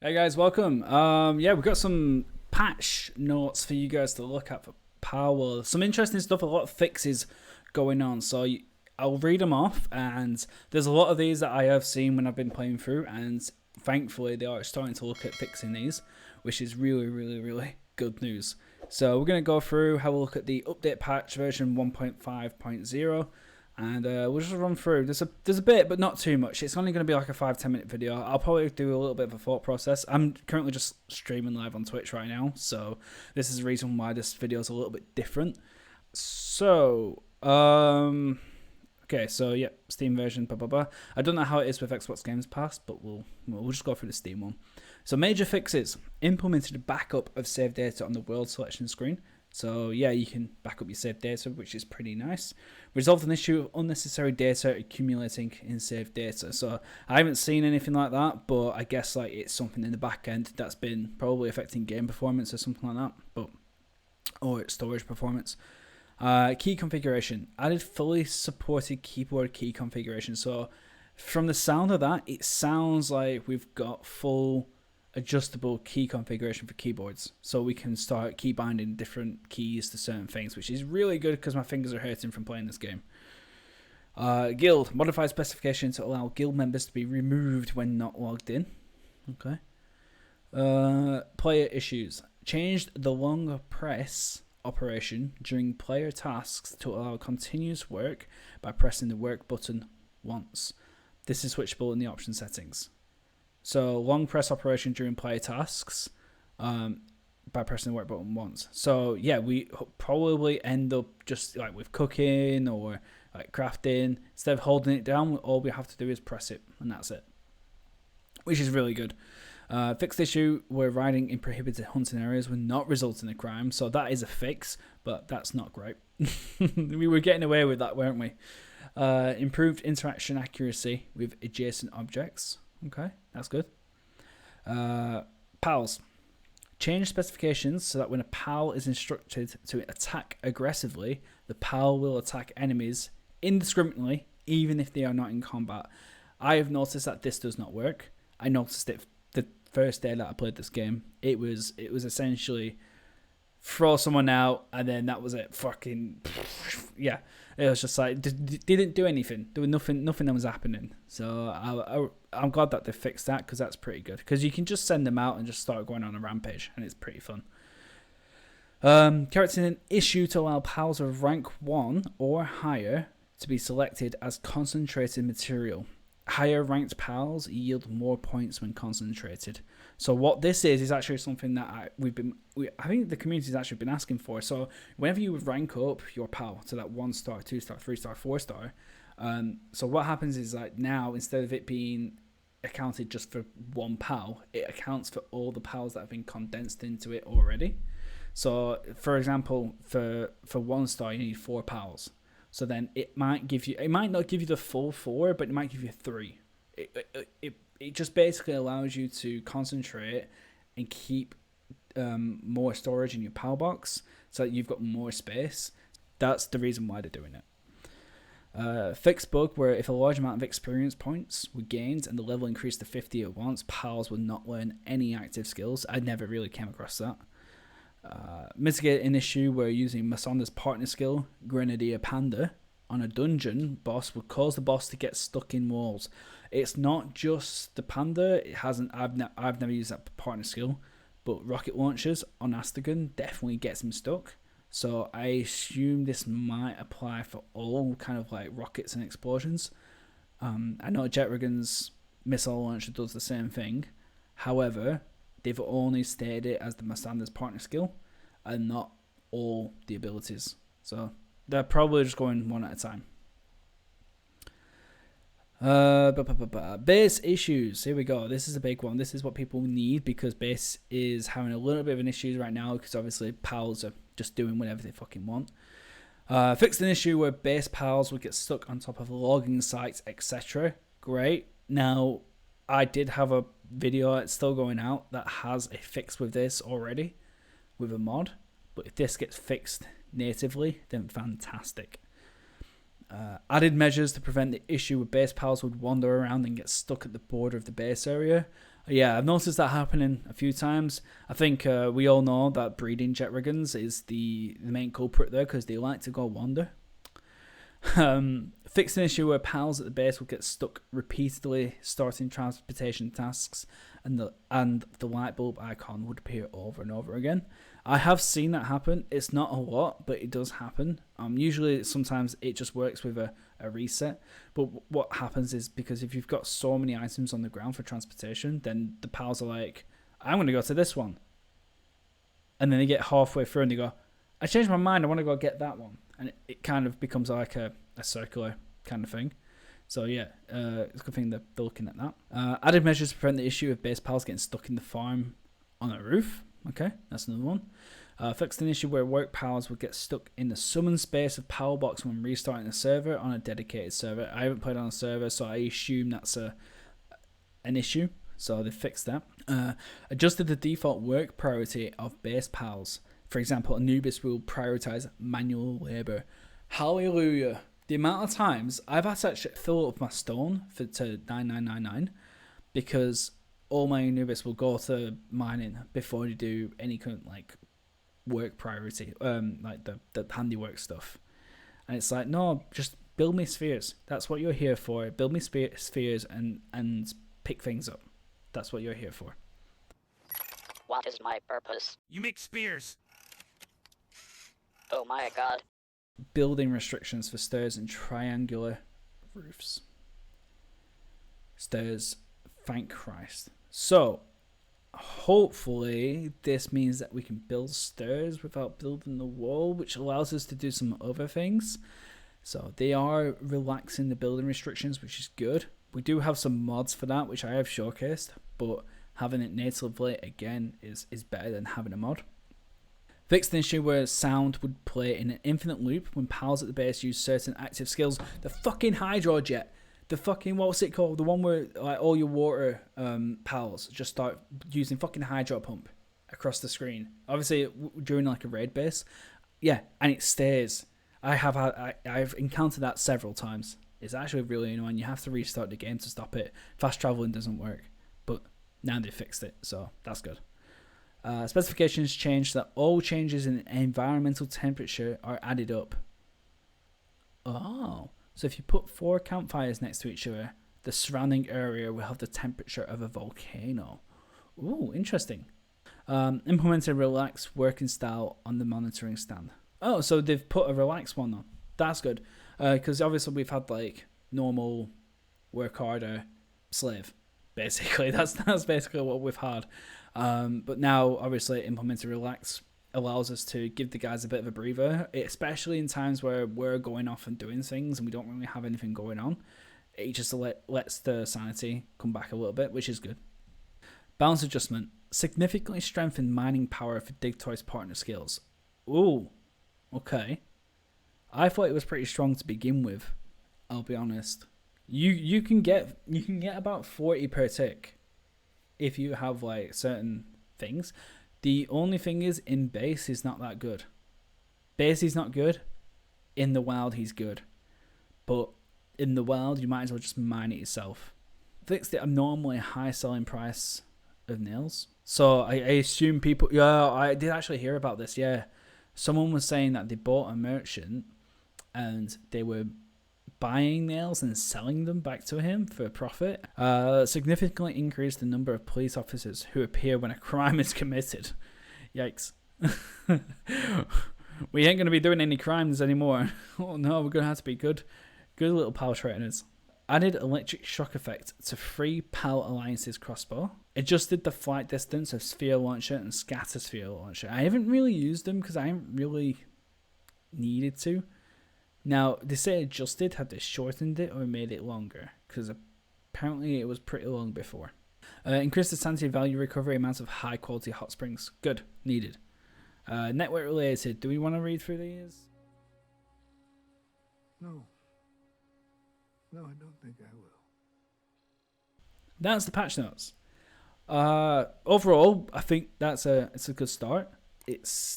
Hey guys, welcome. Yeah, we've got some patch notes for you guys to look at for Palworld. Some interesting stuff, a lot of fixes going on. I'll read them off, and there's a lot of these that I have seen when I've been playing through, and thankfully they are starting to look at fixing these, which is really, really, really good news. So we're going to go through, have a look at the update patch version 1.5.0. And we'll just run through. There's a bit, but not too much. It's only going to be like a 5-10 minute video. I'll probably do a little bit of a thought process. I'm currently just streaming live on Twitch right now, so this is the reason why this video is a little bit different. So, okay, so yeah, Steam version, blah blah blah. I don't know how it is with Xbox Games Pass, but we'll just go through the Steam one. So major fixes: implemented a backup of saved data on the world selection screen. So yeah, you can back up your saved data, which is pretty nice. Resolved an issue of unnecessary data accumulating in saved data. So I haven't seen anything like that, but I guess like it's something in the back end that's been probably affecting game performance or something like that, or storage performance. Key configuration: added fully supported keyboard key configuration. So from the sound of that, it sounds like we've got full adjustable key configuration for keyboards, so we can start key binding different keys to certain things, which is really good because my fingers are hurting from playing this game. Guild modified specification to allow guild members to be removed when not logged in. Okay. Player issues: changed the long press operation during player tasks to allow continuous work by pressing the work button once. This is switchable in the option settings. So long press operation during player tasks by pressing the work button once. So yeah, we probably end up just like with cooking or like crafting. Instead of holding it down, all we have to do is press it, and that's it, which is really good. Fixed issue where riding in prohibited hunting areas will not result in a crime. So that is a fix, but that's not great. We were getting away with that, weren't we? Improved interaction accuracy with adjacent objects. Okay, that's good. Pals. Change specifications so that when a pal is instructed to attack aggressively, the pal will attack enemies indiscriminately, even if they are not in combat. I have noticed that this does not work. I noticed it the first day that I played this game. It was essentially throw someone out, and then that was it. Fucking yeah, it was just like didn't do anything. There was nothing that was happening. So I'm glad that they fixed that, because that's pretty good. Because you can just send them out and just start going on a rampage, and it's pretty fun. Correcting an issue to allow pals of rank 1 or higher to be selected as concentrated material. Higher ranked pals yield more points when concentrated. So what this is actually something that I think the community's actually been asking for. So whenever you would rank up your pal to that 1 star, 2 star, 3 star, 4 star, so what happens is like now, instead of it being accounted just for one pal, it accounts for all the pals that have been condensed into it already. So for example, for 1 star you need 4 pals. So then it might not give you the full 4, but it might give you 3. It just basically allows you to concentrate and keep more storage in your PAL box, so that you've got more space. That's the reason why they're doing it. Fixed bug where if a large amount of experience points were gained and the level increased to 50 at once, pals would not learn any active skills. I never really came across that. Mitigate an issue where using Masanda's partner skill, Grenadier Panda, on a dungeon boss would cause the boss to get stuck in walls. It's not just the panda. It hasn't. I've never used that partner skill, but rocket launchers on Astagon definitely gets him stuck. So I assume this might apply for all kind of like rockets and explosions. I know Jetragon's missile launcher does the same thing. However, they've only stated it as the Masanda's partner skill and not all the abilities. So they're probably just going one at a time. Base issues. Here we go. This is a big one. This is what people need, because base is having a little bit of an issue right now, because obviously pals are just doing whatever they fucking want. Fixed an issue where base pals would get stuck on top of logging sites, etc. Great. Now, I did have a video that's still going out that has a fix with this already, with a mod. But if this gets fixed natively, then fantastic. Added measures to prevent the issue where base pals would wander around and get stuck at the border of the base area. Yeah, I've noticed that happening a few times. I think we all know that breeding jet riggans is the main culprit there because they like to go wander. Fixed an issue where pals at the base will get stuck repeatedly starting transportation tasks, and the light bulb icon would appear over and over again. I have seen that happen. It's not a lot, but it does happen. Usually, sometimes it just works with a reset. But what happens is, because if you've got so many items on the ground for transportation, then the pals are like, I'm going to go to this one. And then they get halfway through and they go, I changed my mind, I want to go get that one. And it kind of becomes like a circular kind of thing. So yeah, it's a good thing they're looking at that. Added measures to prevent the issue of base pals getting stuck in the farm on a roof. Okay, that's another one. Fixed an issue where work pals would get stuck in the summon space of Power Box when restarting a server on a dedicated server. I haven't played on a server, so I assume that's an issue. So they fixed that. Adjusted the default work priority of base pals. For example, Anubis will prioritize manual labor. Hallelujah. The amount of times I've had to actually fill up my stone to 9999 because all my Anubis will go to mining before they do any kind of like work priority, like the handiwork stuff. And it's like, no, just build me spheres. That's what you're here for. Build me spheres and pick things up. That's what you're here for. What is my purpose? You make spears. Oh my god. Building restrictions for stairs and triangular roofs. Stairs, thank Christ. So, hopefully this means that we can build stairs without building the wall, which allows us to do some other things. So they are relaxing the building restrictions, which is good. We do have some mods for that, which I have showcased, but having it natively again is better than having a mod. Fixed an issue where sound would play in an infinite loop when pals at the base use certain active skills. The fucking hydro jet. The fucking, what's it called? The one where like all your water pals just start using fucking hydro pump across the screen. Obviously during like a raid base. Yeah, and it stays. I've encountered that several times. It's actually really annoying. You have to restart the game to stop it. Fast traveling doesn't work. But now they fixed it, so that's good. Specifications changed that all changes in environmental temperature are added up. Oh, so if you put 4 campfires next to each other, the surrounding area will have the temperature of a volcano. Ooh, interesting. Implemented relaxed working style on the monitoring stand. Oh, so they've put a relaxed one on. That's good. Because obviously we've had like normal, work harder, slave. Basically, that's basically what we've had. But now, obviously, implemented relax allows us to give the guys a bit of a breather, especially in times where we're going off and doing things and we don't really have anything going on. It just lets the sanity come back a little bit, which is good. Balance adjustment. Significantly strengthened mining power for Digtoy's partner skills. Ooh, okay. I thought it was pretty strong to begin with, I'll be honest. You can get about 40 per tick if you have like certain things. The only thing is, in base he's not that good. Base he's not good. In the wild he's good. But in the wild you might as well just mine it yourself. Fixed the abnormally high selling price of nails. So I assume people, yeah, I did actually hear about this, yeah. Someone was saying that they bought a merchant and they were buying nails and selling them back to him for a profit. Significantly increased the number of police officers who appear when a crime is committed. Yikes. We ain't going to be doing any crimes anymore. Oh no, we're going to have to be good little pal trainers. Added electric shock effect to 3 PAL Alliances crossbow. Adjusted the flight distance of sphere launcher and scatter sphere launcher. I haven't really used them because I haven't really needed to. Now, they say adjusted, had they shortened it or made it longer? Because apparently it was pretty long before. Increased the sanity value recovery amounts of high quality hot springs. Good, needed. Network related, do we want to read through these? No, I don't think I will. That's the patch notes. Overall, I think it's a good start.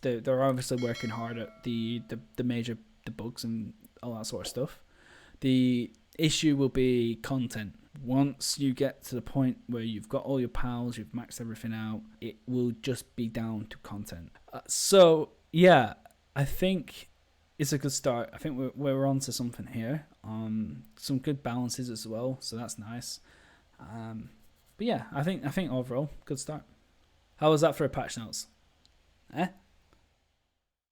They're obviously working hard at the major bugs and all that sort of stuff. The issue will be content. Once you get to the point where you've got all your pals, you've maxed everything out, it will just be down to content. So yeah, I think it's a good start. I think we're on to something here. Some good balances as well, so that's nice. But yeah, I think overall good start. How was that for a patch notes?